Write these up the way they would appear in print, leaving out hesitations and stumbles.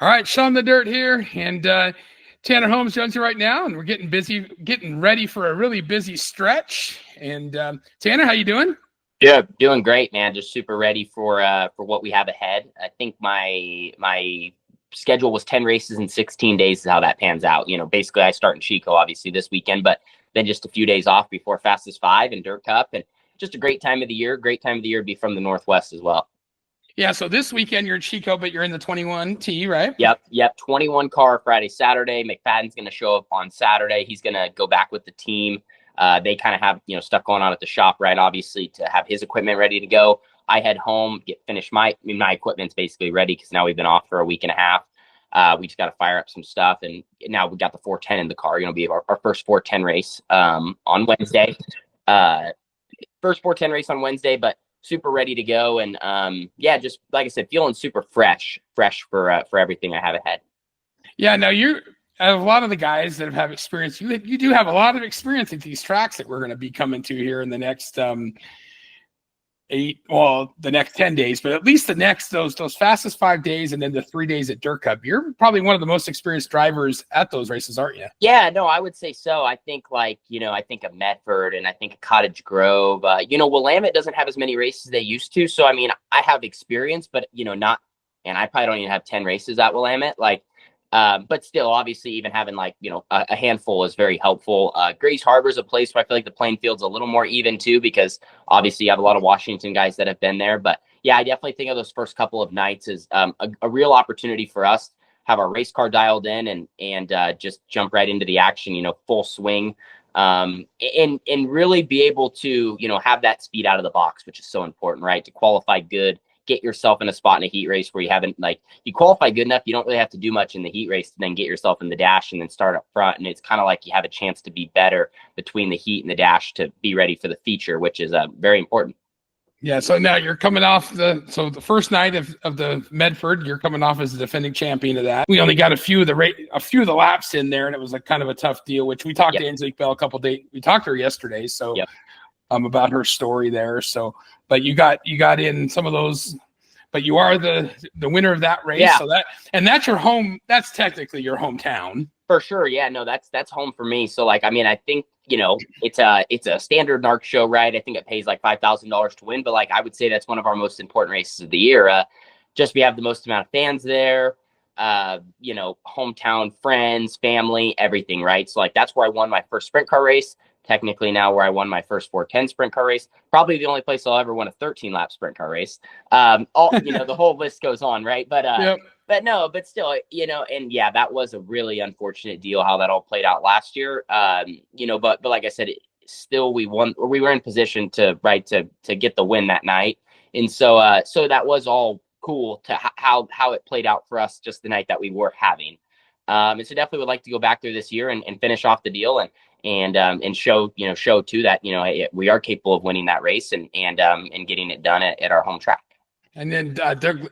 All right, Sean the Dirt here, and Tanner Holmes joins you right now, and we're getting busy, getting ready for a really busy stretch. And Tanner, how you doing? Yeah, doing great, man. Just super ready for what we have ahead. I think my schedule was 10 races in 16 days is how that pans out. Basically I start in Chico obviously this weekend, but then just a few days off before Fastest Five and Dirt Cup, and just a great time of the year. Great time of the year to be from the Northwest as well. Yeah, so this weekend you're in Chico, but you're in the 21T, right? Yep. 21 car Friday, Saturday. McFadden's going to show up on Saturday. He's going to go back with the team. They kind of have stuff going on at the shop, right? Obviously, to have his equipment ready to go. I head home, finish my equipment's basically ready because now we've been off for a week and a half. We just got to fire up some stuff, and now we got the 410 in the car. Be our first 410 race on Wednesday. First 410 race on Wednesday, but super ready to go. And yeah, just like I said, feeling super fresh for everything I have ahead. Yeah, no, you're a lot of the guys that have experience. You do have a lot of experience at these tracks that we're going to be coming to here in the next the next 10 days, but at least the next those fastest 5 days, and then the 3 days at Dirt Cup. You're probably one of the most experienced drivers at those races, aren't you? Yeah, no, I would say so. I think I think of Medford and I think of Cottage Grove. Willamette doesn't have as many races they used to. So, I mean, I have experience, but, not, and I probably don't even have 10 races at Willamette. But still, obviously, even having a handful is very helpful. Grays Harbor is a place where I feel like the playing field's a little more even too, because obviously you have a lot of Washington guys that have been there. But yeah, I definitely think of those first couple of nights as a real opportunity for us have our race car dialed in and just jump right into the action, full swing, and really be able to, have that speed out of the box, which is so important, right? To qualify good, get yourself in a spot in a heat race where you haven't, you qualify good enough, you don't really have to do much in the heat race to then get yourself in the dash and then start up front. And it's kind of like you have a chance to be better between the heat and the dash to be ready for the feature, which is very important. Yeah, so now you're coming off the first night of the Medford, you're coming off as the defending champion of that. We only got a few of the laps in there, and it was like kind of a tough deal. Which we talked to Angelique Bell a couple days. We talked to her yesterday, so about her story there. So, but you got in some of those, but you are the winner of that race. Yeah. So that's your home. That's technically your hometown. For sure. Yeah, no, that's home for me. So I think, it's a standard NARC show, right? I think it pays like $5,000 to win, but I would say that's one of our most important races of the year. Just we have the most amount of fans there, hometown friends, family, everything, right? So that's where I won my first sprint car race. Technically now where I won my first 410 sprint car race, probably the only place I'll ever win a 13-lap sprint car race. The whole list goes on, right? But no, but still, and yeah, that was a really unfortunate deal how that all played out last year. But like I said, still we won, or we were in position to get the win that night. And so that was all cool to how it played out for us just the night that we were having. And so definitely would like to go back there this year and finish off the deal and show too that, we are capable of winning that race and getting it done at our home track. And then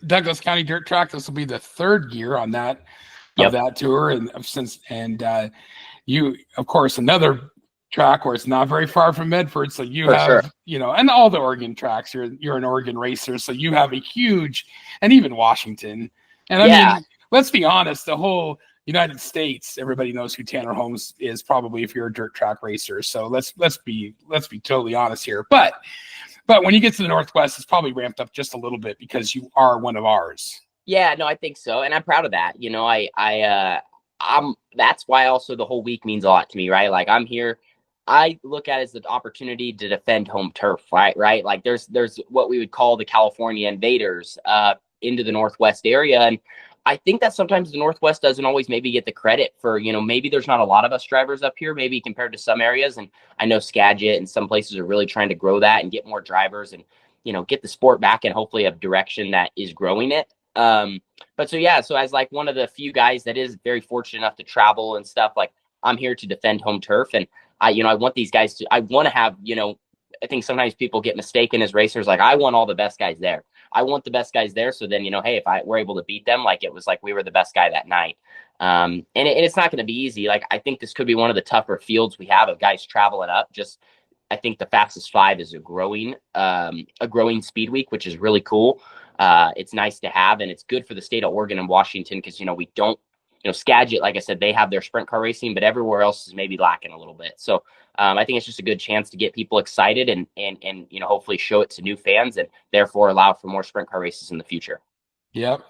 Douglas County Dirt Track. This will be the third year on that that tour, and you, of course, another track where it's not very far from Medford. So you have and all the Oregon tracks. You're an Oregon racer, so you have a huge, and even Washington. And I mean, let's be honest, the whole United States, everybody knows who Tanner Holmes is, probably, if you're a dirt track racer. So let's be totally honest here. But when you get to the Northwest, it's probably ramped up just a little bit because you are one of ours. Yeah, no, I think so, and I'm proud of that. I'm that's why also the whole week means a lot to me, right? I'm here. I look at it as the opportunity to defend home turf, right? There's what we would call the California invaders into the Northwest area, and I think that sometimes the Northwest doesn't always maybe get the credit for, maybe there's not a lot of us drivers up here, maybe compared to some areas. And I know Skagit and some places are really trying to grow that and get more drivers and, get the sport back in hopefully a direction that is growing it. So as one of the few guys that is very fortunate enough to travel and stuff, I'm here to defend home turf. And I want these guys I want to have, I think sometimes people get mistaken as racers. I want all the best guys there. I want the best guys there. So then, hey, if we're able to beat them, it was we were the best guy that night. And it's not going to be easy. I think this could be one of the tougher fields we have of guys traveling up. I think the Fastest Five is a growing speed week, which is really cool. it's nice to have, and it's good for the state of Oregon and Washington because, we don't, Skagit, like I said, they have their sprint car racing, but everywhere else is maybe lacking a little bit. So I think it's just a good chance to get people excited and hopefully show it to new fans and therefore allow for more sprint car races in the future. Yep.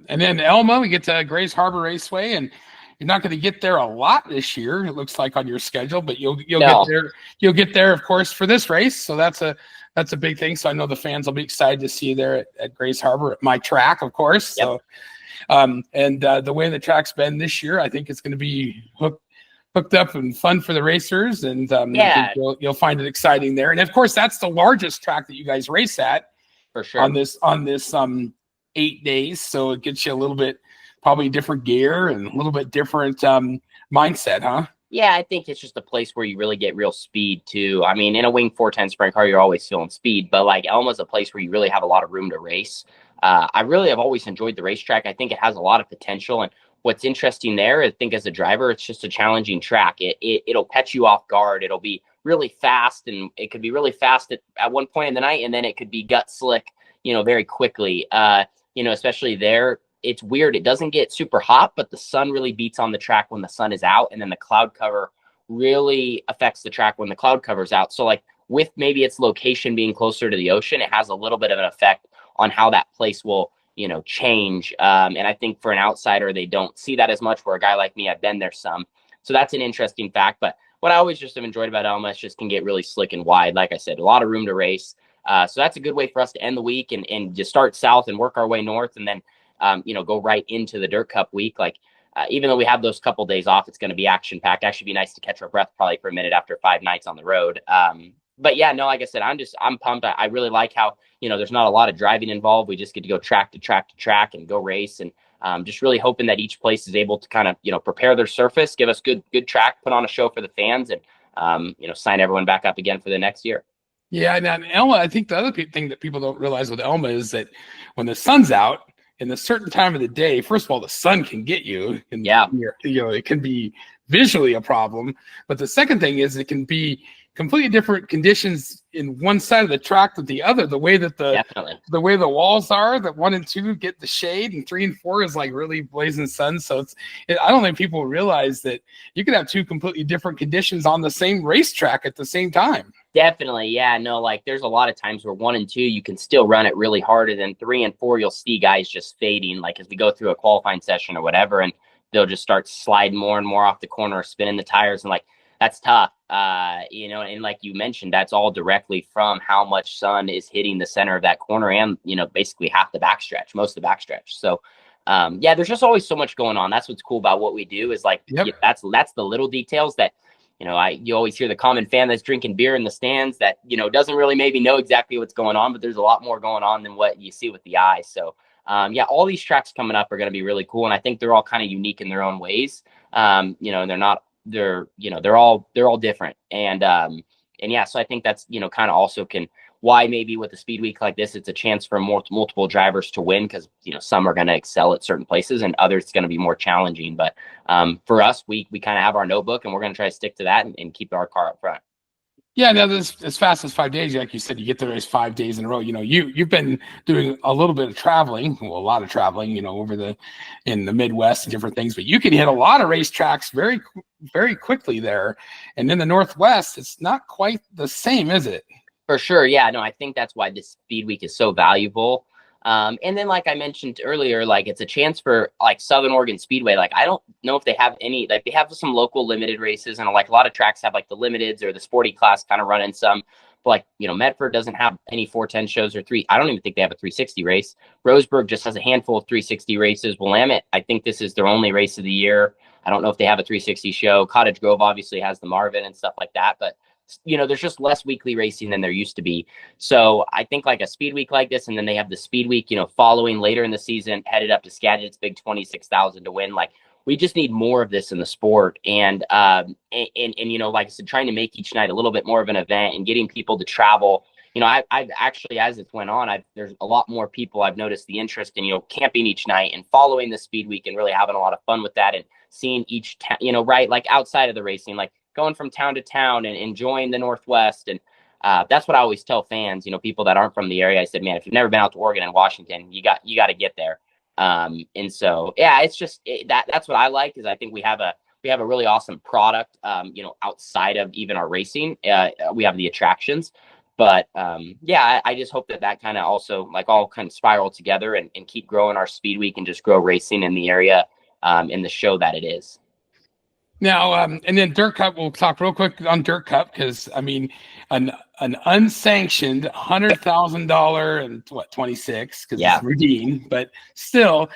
And then Elma, we get to Grays Harbor Raceway, and you're not going to get there a lot this year, it looks like, on your schedule, but you'll get there. You'll get there, of course, for this race. So that's a big thing. So I know the fans will be excited to see you there at Grays Harbor, at my track, of course. Yep. So, the way the track's been this year, I think it's going to be hooked up and fun for the racers, and I think you'll find it exciting there. And of course, that's the largest track that you guys race at, for sure, on this 8 days. So it gets you a little bit probably different gear and a little bit different mindset, huh? Yeah, I think it's just a place where you really get real speed too. I mean, in a Wing 410 sprint car, you're always feeling speed, but like Elma's a place where you really have a lot of room to race. I really have always enjoyed the racetrack. I think it has a lot of potential, and what's interesting there, I think as a driver, it's just a challenging track. It'll catch you off guard. It'll be really fast, and it could be really fast at one point in the night, and then it could be gut slick, very quickly. Especially there, it's weird. It doesn't get super hot, but the sun really beats on the track when the sun is out, and then the cloud cover really affects the track when the cloud cover's out. So like with maybe its location being closer to the ocean, it has a little bit of an effect on how that place will, change. And I think for an outsider, they don't see that as much. For a guy like me, I've been there some. So that's an interesting fact. But what I always just have enjoyed about Elma is just can get really slick and wide. Like I said, a lot of room to race. So that's a good way for us to end the week and just start south and work our way north, and then, go right into the Dirt Cup week. Like, even though we have those couple days off, it's going to be action packed. Actually be nice to catch our breath probably for a minute after 5 nights on the road. But yeah, no, like I said, I'm pumped. I really like how, there's not a lot of driving involved. We just get to go track to track to track and go race. And just really hoping that each place is able to kind of, prepare their surface, give us good track, put on a show for the fans, and, sign everyone back up again for the next year. Yeah. And Elma, I think the other thing that people don't realize with Elma is that when the sun's out in a certain time of the day, first of all, the sun can get you. And, it can be visually a problem. But the second thing is it can be completely different conditions in one side of the track than the other. The way that the way the walls are, that 1 and 2 get the shade, and 3 and 4 is like really blazing sun. So I don't think people realize that you can have 2 completely different conditions on the same racetrack at the same time. Definitely. Yeah, no, like there's a lot of times where 1 and 2, you can still run it really hard. And then 3 and 4, you'll see guys just fading, like as we go through a qualifying session or whatever, and they'll just start sliding more and more off the corner or spinning the tires. And like, that's tough. And like you mentioned, that's all directly from how much sun is hitting the center of that corner and, basically half the backstretch, most of the backstretch. So, there's just always so much going on. That's what's cool about what we do is like, that's the little details that, you always hear the common fan that's drinking beer in the stands that, doesn't really maybe know exactly what's going on, but there's a lot more going on than what you see with the eye. So, all these tracks coming up are going to be really cool. And I think they're all kind of unique in their own ways. They're all different. And so I think that's, kind of also why maybe with a speed week like this, it's a chance for multiple drivers to win because, some are going to excel at certain places and others it's going to be more challenging. But for us, we kind of have our notebook and we're going to try to stick to that and keep our car up front. Yeah, now this as fast as 5 days, like you said, you get there as 5 days in a row. You've been doing a little bit of traveling, a lot of traveling, in the Midwest and different things, but you can hit a lot of racetracks very, very quickly there. And in the Northwest, it's not quite the same, is it? For sure. Yeah, no, I think that's why this speed week is so valuable. And then, like I mentioned earlier, like it's a chance for like Southern Oregon Speedway. Like, I don't know if they have any, like they have some local limited races and like a lot of tracks have like the limiteds or the sporty class kind of running some, but like, Medford doesn't have any 410 shows or I don't even think they have a 360 race. Roseburg just has a handful of 360 races. Willamette, I think this is their only race of the year. I don't know if they have a 360 show. Cottage Grove obviously has the Marvin and stuff like that, but there's just less weekly racing than there used to be. So I think like a speed week like this, and then they have the speed week, following later in the season, headed up to Skagit's big 26,000 to win. Like we just need more of this in the sport. And like I said, trying to make each night a little bit more of an event and getting people to travel. I've actually, as it went on, there's a lot more people. I've noticed the interest in, camping each night and following the speed week and really having a lot of fun with that and seeing each town, right, like outside of the racing, like going from town to town and enjoying the Northwest. And That's what I always tell fans, people that aren't from the area. I said, man, if you've never been out to Oregon and Washington, you got to get there. And so, yeah, it's just that's what I like, is I think we have a really awesome product, outside of even our racing. We have the attractions, but yeah, I just hope that kind of also like all kind of spiral together and keep growing our speed week and just grow racing in the area, in the show that it is. Now, and then Dirt Cup, we'll talk real quick on Dirt Cup, because I mean, an unsanctioned $100,000 and 26, because it's routine, but still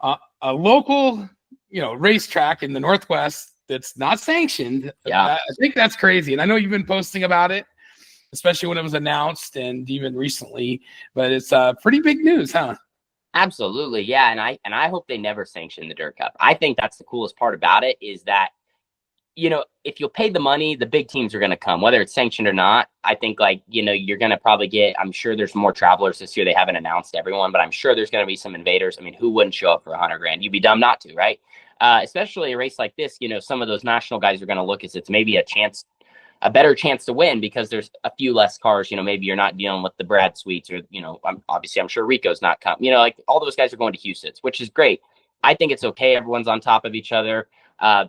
a local, racetrack in the Northwest that's not sanctioned. I think that's crazy. And I know you've been posting about it, especially when it was announced and even recently, but it's pretty big news, huh? Absolutely. Yeah. And I hope they never sanction the Dirt Cup. I think that's the coolest part about it, is that, if you'll pay the money, the big teams are going to come, whether it's sanctioned or not. I think you're going to probably get, I'm sure there's more travelers this year. They haven't announced everyone, but I'm sure there's going to be some invaders. I mean, who wouldn't show up for $100,000? You'd be dumb not to, right? Especially a race like this, some of those national guys are going to look as it's maybe a better chance to win, because there's a few less cars. Maybe you're not dealing with the Brad Sweets, or, I'm sure Rico's not coming, like all those guys are going to Houston's, which is great. I think it's okay. Everyone's on top of each other,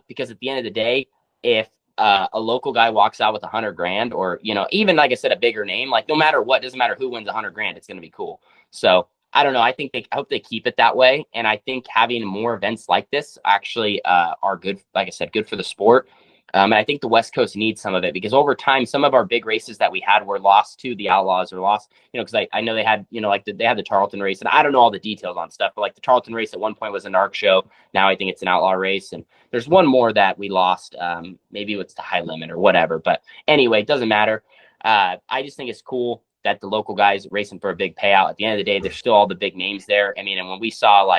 because at the end of the day, if a local guy walks out with $100,000, or, even like I said, a bigger name, like no matter what, doesn't matter who wins $100,000, it's going to be cool. So I don't know. I hope they keep it that way. And I think having more events like this actually are good. Like I said, good for the sport. And I think the West Coast needs some of it, because over time, some of our big races that we had were lost to the Outlaws, or lost, because I know they had, they had the Tarleton race, and I don't know all the details on stuff, but like the Tarleton race at one point was an ARC show. Now I think it's an outlaw race. And there's one more that we lost. Maybe it's the High Limit or whatever. But anyway, it doesn't matter. I just think it's cool that the local guys racing for a big payout. At the end of the day, there's still all the big names there. I mean, and when we saw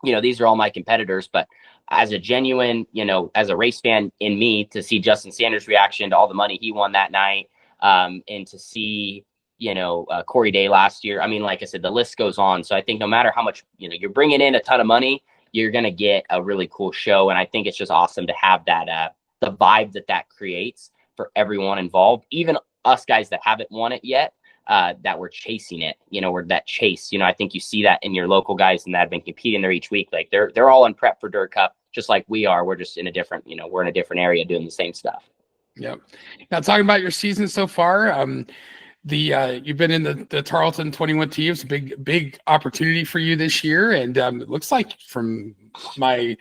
these are all my competitors, but as a genuine, as a race fan in me, to see Justin Sanders' reaction to all the money he won that night, and to see, Corey Day last year. I mean, like I said, the list goes on. So I think no matter how much, you're bringing in a ton of money, you're going to get a really cool show. And I think it's just awesome to have that, the vibe that creates for everyone involved, even us guys that haven't won it yet. That we're chasing it, or that chase, I think you see that in your local guys and that have been competing there each week. Like they're all in prep for Dirt Cup, just like we are. We're just in a different, we're in a different area doing the same stuff. Yep. Now, talking about your season so far, you've been in the Tarleton 21 T. It's a big opportunity for you this year. And it looks like, from my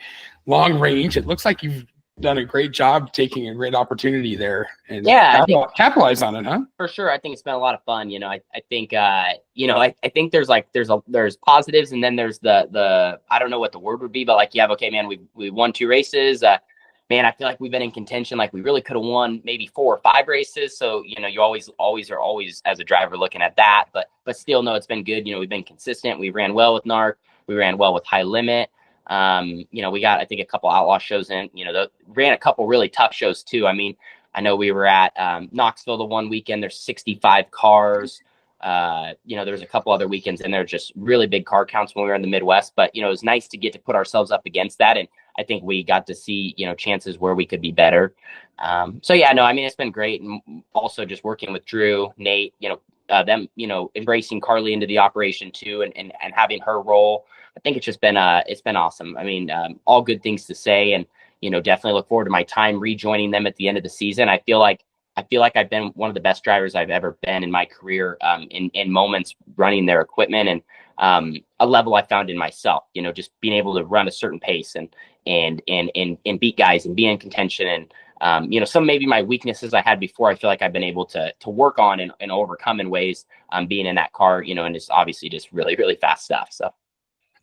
long range, it looks like you've done a great job taking a great opportunity there and capitalize on it, huh? For sure. I think it's been a lot of fun. I think, I think there's positives, and then there's the, I don't know what the word would be, but like, okay, man, we won 2 races. Man, I feel like we've been in contention. Like we really could have won maybe 4 or 5 races. So, you always as a driver looking at that, but still, no, it's been good. We've been consistent. We ran well with NARC. We ran well with High Limit. We got, I think, a couple outlaw shows in, ran a couple really tough shows too. I mean, I know we were at Knoxville the one weekend. There's 65 cars. There's a couple other weekends in there, just really big car counts when we were in the Midwest. But, it was nice to get to put ourselves up against that. And I think we got to see, chances where we could be better. It's been great. And also just working with Drew, Nate, them, embracing Carly into the operation too, and having her role. I think it's just been awesome. I mean, all good things to say, and, definitely look forward to my time rejoining them at the end of the season. I feel like I've been one of the best drivers I've ever been in my career, in moments running their equipment, and a level I found in myself, just being able to run a certain pace and beat guys and be in contention. And, some maybe my weaknesses I had before, I feel like I've been able to work on and overcome in ways, being in that car, and it's obviously just really, really fast stuff. So.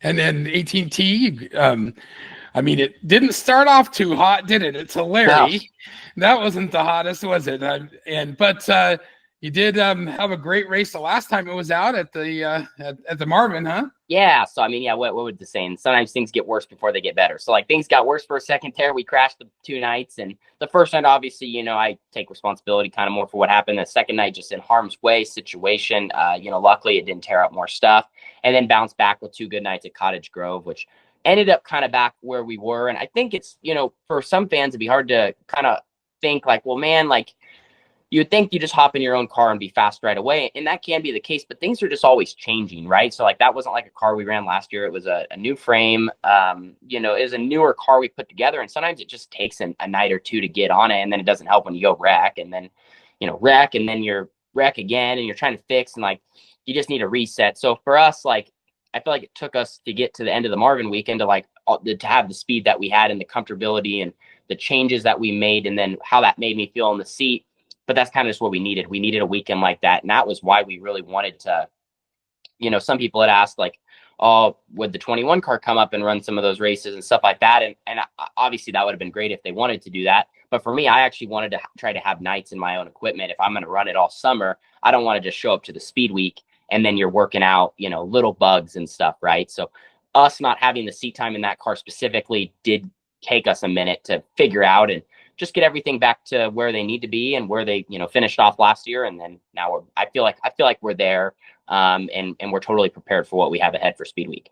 And then 18T, it didn't start off too hot, did it? It's hilarious. No. That wasn't the hottest, was it? But you did have a great race the last time it was out at the Marvin, huh? Yeah. So what would the saying? Sometimes things get worse before they get better. So like things got worse for a second there. We crashed the 2 nights, and the first night, obviously, I take responsibility kind of more for what happened. The second night, just in harm's way situation. Luckily it didn't tear up more stuff, and then bounced back with 2 good nights at Cottage Grove, which ended up kind of back where we were. And I think it's, for some fans, it'd be hard to kind of think like, well, man, like, you would think you just hop in your own car and be fast right away. And that can be the case, but things are just always changing, right? So like that wasn't like a car we ran last year. It was a new frame. You know, it was a newer car we put together. And sometimes it just takes a night or two to get on it. And then it doesn't help when you go wreck and then, you know, wreck and then you're wreck again and you're trying to fix and like you just need a reset. So for us, like I feel like it took us to get to the end of the Marvin weekend to like to have the speed that we had and the comfortability and the changes that we made and then how that made me feel in the seat. But that's kind of just what we needed. We needed a weekend like that. And that was why we really wanted to, you know, some people had asked like, oh, would the 21 car come up and run some of those races and stuff like that? And obviously that would have been great if they wanted to do that. But for me, I actually wanted to try to have nights in my own equipment. If I'm going to run it all summer, I don't want to just show up to the speed week and then you're working out, you know, little bugs and stuff, right? So us not having the seat time in that car specifically did take us a minute to figure out and just get everything back to where they need to be and where they, you know, finished off last year. And then now I feel like we're there. And we're totally prepared for what we have ahead for Speed Week.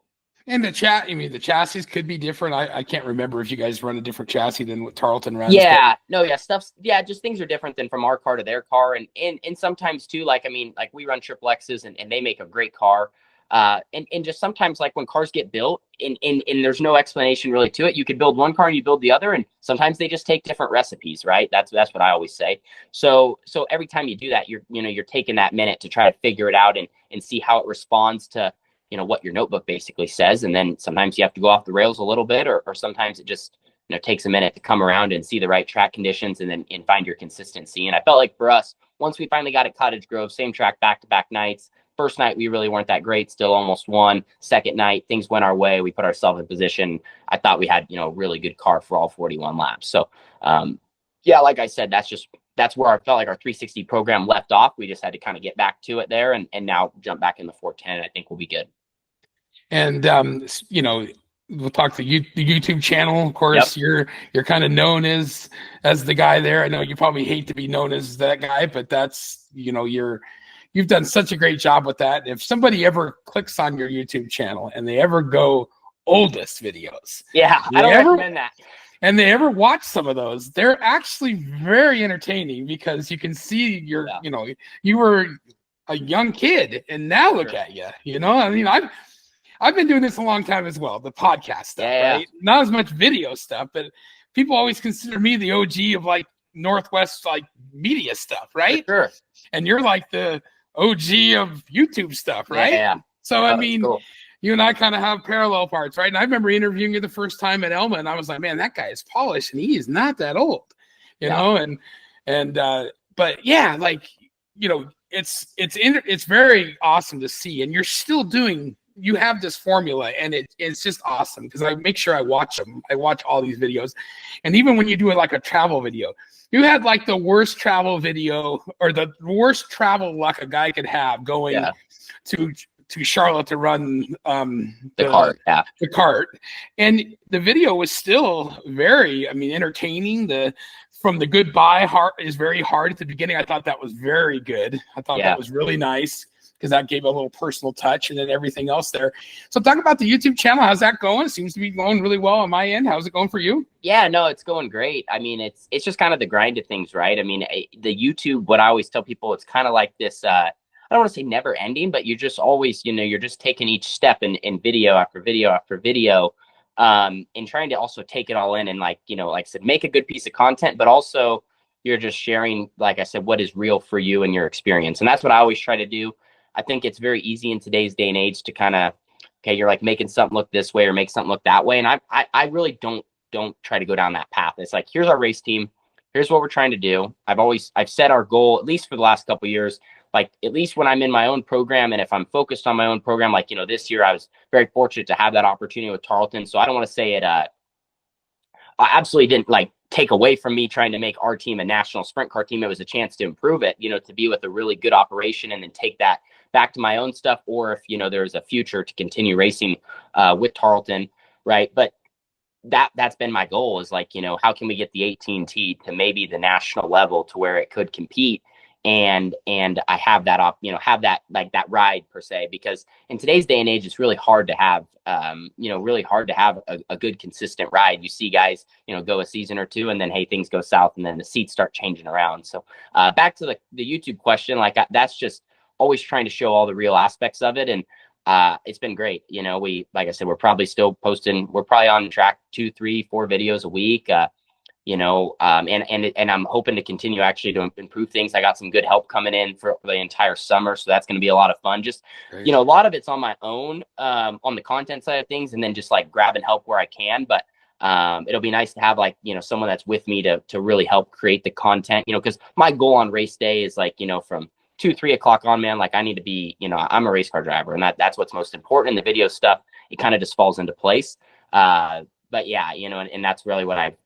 And the chassis could be different. I can't remember if you guys run a different chassis than what Tarleton runs. Yeah, just things are different than from our car to their car. And sometimes too, like, I mean, like we run triple X's and they make a great car. And just sometimes like when cars get built and there's no explanation really to it, you could build one car and you build the other. And sometimes they just take different recipes, right? That's what I always say. So every time you do that, you're taking that minute to try to figure it out and see how it responds to, you know, what your notebook basically says. And then sometimes you have to go off the rails a little bit, or sometimes it just, you know, takes a minute to come around and see the right track conditions and find your consistency. And I felt like for us, once we finally got at Cottage Grove, same track, back-to-back nights. First night, we really weren't that great, still almost won. Second night, things went our way. We put ourselves in position. I thought we had, you know, a really good car for all 41 laps. So, yeah, like I said, that's where I felt like our 360 program left off. We just had to kind of get back to it there and now jump back in the 410. I think we'll be good. And, you know, we'll talk the YouTube channel. Of course, yep. You're kind of known as the guy there. I know you probably hate to be known as that guy, but that's, you know, you've done such a great job with that. If somebody ever clicks on your YouTube channel and they ever go oldest videos, yeah, I don't recommend that. And they ever watch some of those, they're actually very entertaining because you can see you know, you were a young kid and now look at you. You know, I mean, I've been doing this a long time as well, the podcast stuff, right? Not as much video stuff, but people always consider me the OG of like Northwest like media stuff, right? For sure. And you're like the OG of YouTube stuff, right? Yeah. So I mean, cool. You and I kind of have parallel parts, right? And I remember interviewing you the first time at Elma, and I was like, man, that guy is polished, and he is not that old, you know. And but yeah, like, you know, it's very awesome to see, and you're still doing. You have this formula, and it's just awesome because I make sure I watch them. I watch all these videos, and even when you do it like a travel video, you had like the worst travel video or the worst travel luck a guy could have going to Charlotte to run the cart, and the video was still very, I mean, entertaining. From the goodbye heart is very hard at the beginning. I thought that was very good. I thought that was really nice, because that gave a little personal touch, and then everything else there. So talk about the YouTube channel. How's that going? It seems to be going really well on my end. How's it going for you? Yeah, no, it's going great. I mean, it's just kind of the grind of things, right? I mean, the YouTube, what I always tell people, it's kind of like this, I don't want to say never ending, but you're just always, you know, you're just taking each step in video after video after video, and trying to also take it all in and, like, you know, like I said, make a good piece of content, but also you're just sharing, like I said, what is real for you and your experience. And that's what I always try to do. I think it's very easy in today's day and age to kind of, okay, you're like making something look this way or make something look that way. And I really don't try to go down that path. It's like, here's our race team. Here's what we're trying to do. I've set our goal, at least for the last couple of years, like at least when I'm in my own program. And if I'm focused on my own program, like, you know, this year I was very fortunate to have that opportunity with Tarleton. So I don't want to say it, I absolutely didn't like take away from me trying to make our team a national sprint car team. It was a chance to improve it, you know, to be with a really good operation and then take that back to my own stuff, or if, you know, there's a future to continue racing with Tarleton, right? But that's been my goal, is like, you know, how can we get the 18T to maybe the national level to where it could compete? and I have that have that like that ride per se, because in today's day and age it's really hard to have really hard to have a good consistent ride. You see guys go a season or two and then hey, things go south and then the seats start changing around. So back to the YouTube question, like that's just always trying to show all the real aspects of it. And it's been great. We, like I said, we're probably still posting, we're probably on track 2, 3, 4 videos a week. And I'm hoping to continue actually to improve things. I got some good help coming in for the entire summer, so that's going to be a lot of fun. Just Great. A lot of it's on my own on the content side of things, and then just like grabbing help where I can. But it'll be nice to have like someone that's with me to really help create the content. Because my goal on race day is like from 2, 3 o'clock on, man. Like I need to be I'm a race car driver, and that's what's most important. And the video stuff, it kind of just falls into place. But yeah, and that's really what I've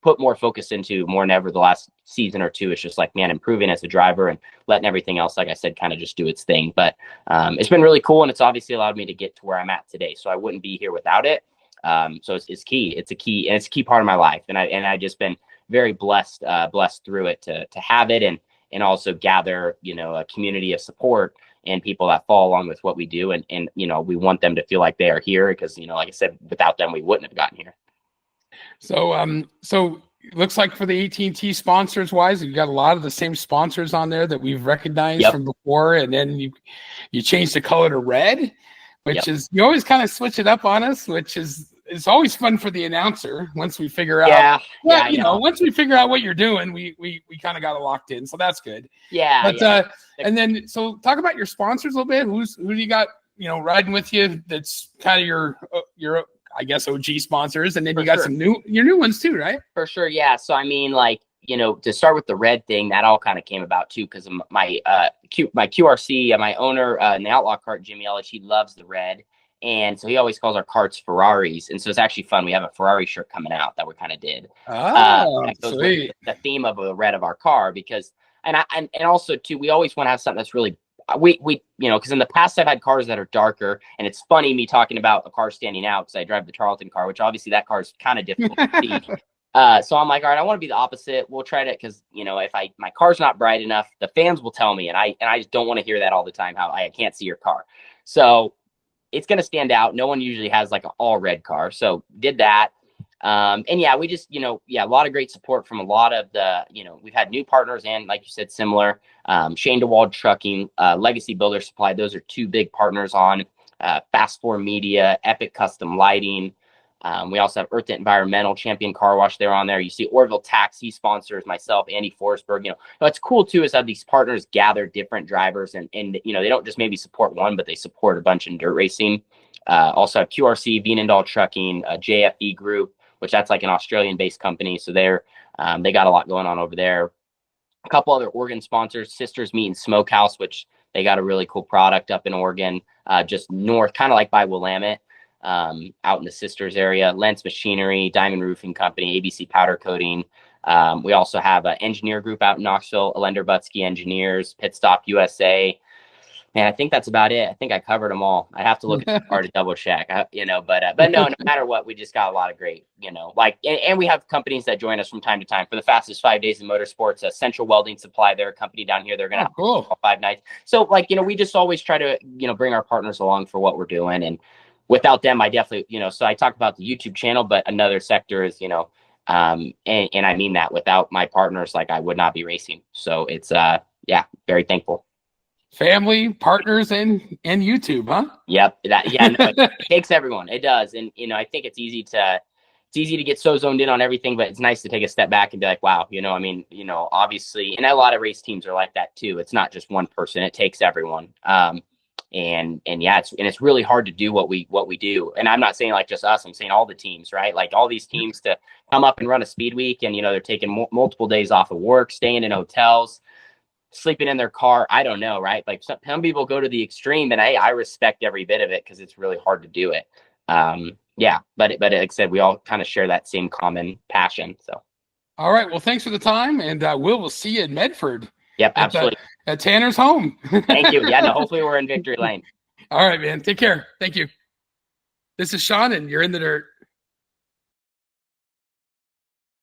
put more focus into more than ever the last season or two. It's just like, man, improving as a driver and letting everything else, like I said, kind of just do its thing. But it's been really cool, and it's obviously allowed me to get to where I'm at today. So I wouldn't be here without it. So it's key. It's a key, and it's a key part of my life. And I just been very blessed through it to have it and also gather a community of support and people that follow along with what we do. And we want them to feel like they are here because, like I said, without them, we wouldn't have gotten here. So it looks like for the AT&T sponsors wise, you've got a lot of the same sponsors on there that we've recognized from before. And then you changed the color to red, which is, you always kind of switch it up on us, which is, it's always fun for the announcer once we figure out. Once we figure out what you're doing, we kind of got it locked in, so that's good. And then so talk about your sponsors a little bit. Who do you got riding with you? That's kind of your I guess OG sponsors, and then you got some your new ones too, right? For sure, yeah. So I mean, like to start with the red thing, that all kind of came about too because of my QRC, my owner in the Outlaw Kart, Jimmy Ellich, he loves the red. And so he always calls our karts Ferraris. And so it's actually fun. We have a Ferrari shirt coming out that we kind of did. Oh, sweet. The theme of the red of our car, because, and also too, we always want to have something that's really, because in the past I've had cars that are darker, and it's funny me talking about a car standing out because I drive the Charlton car, which obviously that car is kind of difficult to see. So I'm like, all right, I want to be the opposite. We'll try to, because if my car's not bright enough, the fans will tell me, and I just don't want to hear that all the time, how I can't see your car. So it's going to stand out. No one usually has like an all red car. So did that. And yeah, we just, a lot of great support from a lot of the, we've had new partners and like you said, similar, Shane DeWald Trucking, Legacy Builder Supply. Those are 2 big partners on Fast 4 Media, Epic Custom Lighting. We also have Earth Environmental, Champion Car Wash. They're on there. You see Orville Taxi sponsors, myself, Andy Forsberg. What's cool too is how these partners gather different drivers and they don't just maybe support one, but they support a bunch in dirt racing. Also have QRC, Vienendahl Trucking, JFE Group, which that's like an Australian-based company. So they got a lot going on over there. A couple other Oregon sponsors, Sisters Meat and Smokehouse, which they got a really cool product up in Oregon, just north, kind of like by Willamette. Out in the Sisters area, Lentz Machinery, Diamond Roofing Company, ABC Powder Coating. We also have an engineer group out in Knoxville, Alender Butsky Engineers, Pit Stop USA. And I think that's about it. I think I covered them all. I have to look at the car to double check, but no matter what, we just got a lot of great, and we have companies that join us from time to time for the fastest 5 days in motorsports. Central Welding Supply, they're a company down here. They're going to have all 5 nights. So we just always try to, bring our partners along for what we're doing. And without them, I definitely, so I talk about the YouTube channel, but another sector is, and I mean that without my partners, like I would not be racing. So it's, very thankful. Family, partners, and YouTube, huh? Yep. It takes everyone. It does. And, I think it's easy to get so zoned in on everything, but it's nice to take a step back and be like, wow, obviously, and a lot of race teams are like that too. It's not just one person. It takes everyone. It's really hard to do what we do. And I'm not saying like just us, I'm saying all the teams, right? Like all these teams to come up and run a speed week and, they're taking multiple days off of work, staying in hotels, sleeping in their car. I don't know. Right. Like some people go to the extreme, and I respect every bit of it because it's really hard to do it. But like I said, we all kind of share that same common passion. So. All right. Well, thanks for the time, and we'll see you in Medford. Yep, absolutely. At Tanner's home. Thank you. Yeah, no, hopefully we're in victory lane. All right, man. Take care. Thank you. This is Sean, and you're in the dirt.